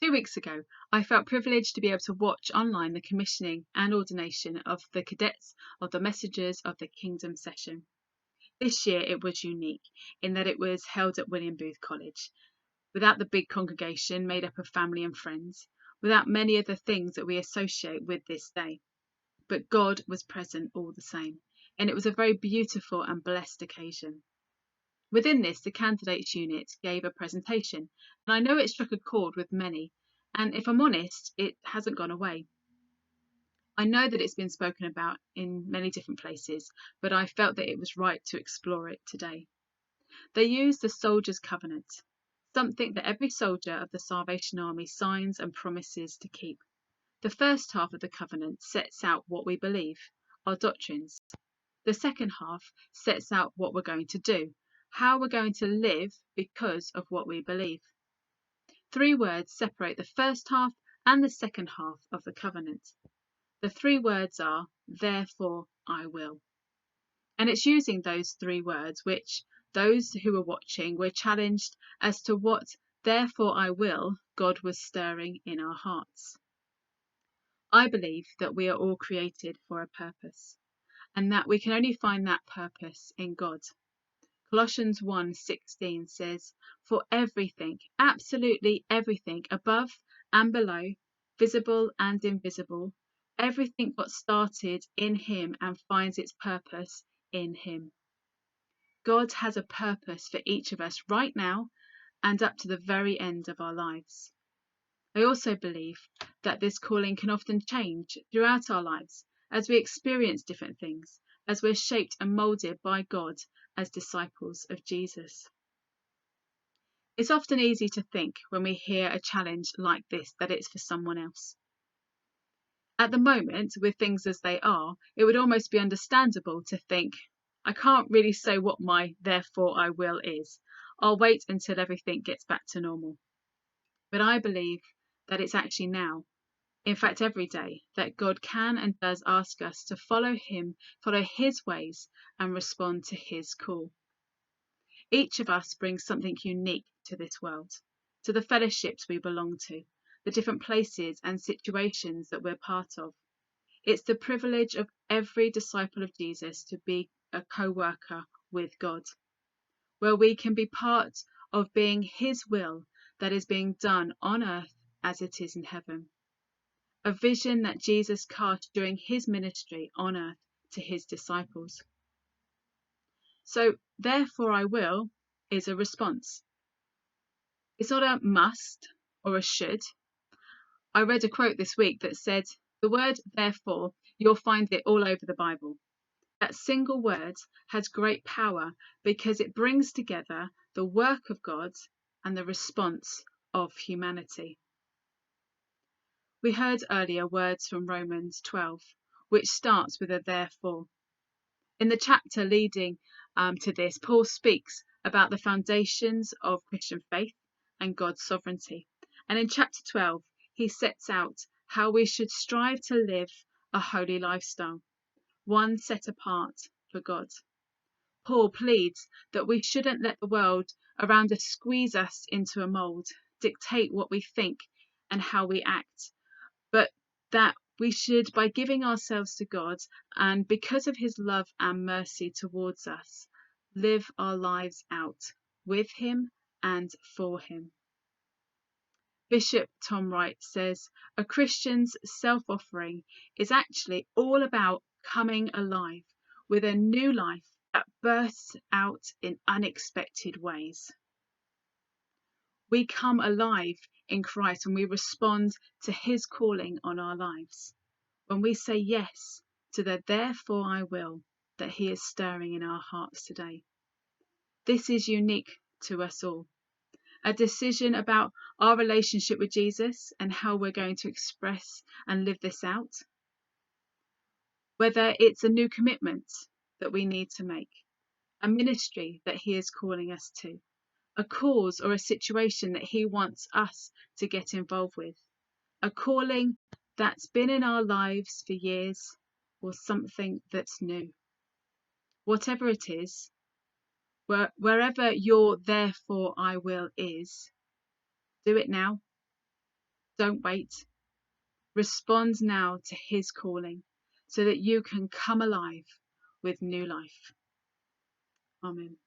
2 weeks ago, I felt privileged to be able to watch online the commissioning and ordination of the cadets of the Messengers of the Kingdom session. This year it was unique in that it was held at William Booth College, without the big congregation made up of family and friends, without many of the things that we associate with this day. But God was present all the same, and it was a very beautiful and blessed occasion. Within this, the candidates unit gave a presentation, and I know it struck a chord with many, and if I'm honest, it hasn't gone away. I know that it's been spoken about in many different places, but I felt that it was right to explore it today. They used the soldier's covenant, something that every soldier of the Salvation Army signs and promises to keep. The first half of the covenant sets out what we believe, our doctrines. The second half sets out what we're going to do, how we're going to live because of what we believe. 3 words separate the first half and the second half of the covenant. The 3 words are, therefore I will. And it's using those 3 words which those who were watching were challenged as to what therefore I will God was stirring in our hearts. I believe that we are all created for a purpose, and that we can only find that purpose in God. Colossians 1:16 says, for everything, absolutely everything, above and below, visible and invisible, everything got started in him and finds its purpose in him. God has a purpose for each of us right now and up to the very end of our lives. I also believe that this calling can often change throughout our lives as we experience different things, as we're shaped and moulded by God as disciples of Jesus. It's often easy to think when we hear a challenge like this that it's for someone else. At the moment, with things as they are, it would almost be understandable to think, I can't really say what my therefore I will is. I'll wait until everything gets back to normal. But I believe that it's actually now, in fact every day, that God can and does ask us to follow him, follow his ways, and respond to his call. Each of us brings something unique to this world, to the fellowships we belong to, the different places and situations that we're part of. It's the privilege of every disciple of Jesus to be a co-worker with God, where we can be part of being his will that is being done on earth as it is in heaven. A vision that Jesus cast during his ministry on earth to his disciples. So, therefore I will is a response. It's not a must or a should. I read a quote this week that said, the word therefore, you'll find it all over the Bible. That single word has great power because it brings together the work of God and the response of humanity. We heard earlier words from Romans 12, which starts with a therefore. In the chapter leading to this, Paul speaks about the foundations of Christian faith and God's sovereignty. And in chapter 12, he sets out how we should strive to live a holy lifestyle, one set apart for God. Paul pleads that we shouldn't let the world around us squeeze us into a mould, dictate what we think and how we act, but that we should, by giving ourselves to God and because of his love and mercy towards us, live our lives out with him and for him. Bishop Tom Wright says, a Christian's self-offering is actually all about coming alive with a new life that bursts out in unexpected ways. We come alive in Christ when we respond to his calling on our lives, when we say yes to the therefore I will that he is stirring in our hearts today. This is unique to us all. A decision about our relationship with Jesus and how we're going to express and live this out. Whether it's a new commitment that we need to make, a ministry that he is calling us to, a cause or a situation that he wants us to get involved with, a calling that's been in our lives for years, or something that's new. Whatever it is, wherever your therefore I will is, do it now. Don't wait. Respond now to His calling so that you can come alive with new life. Amen.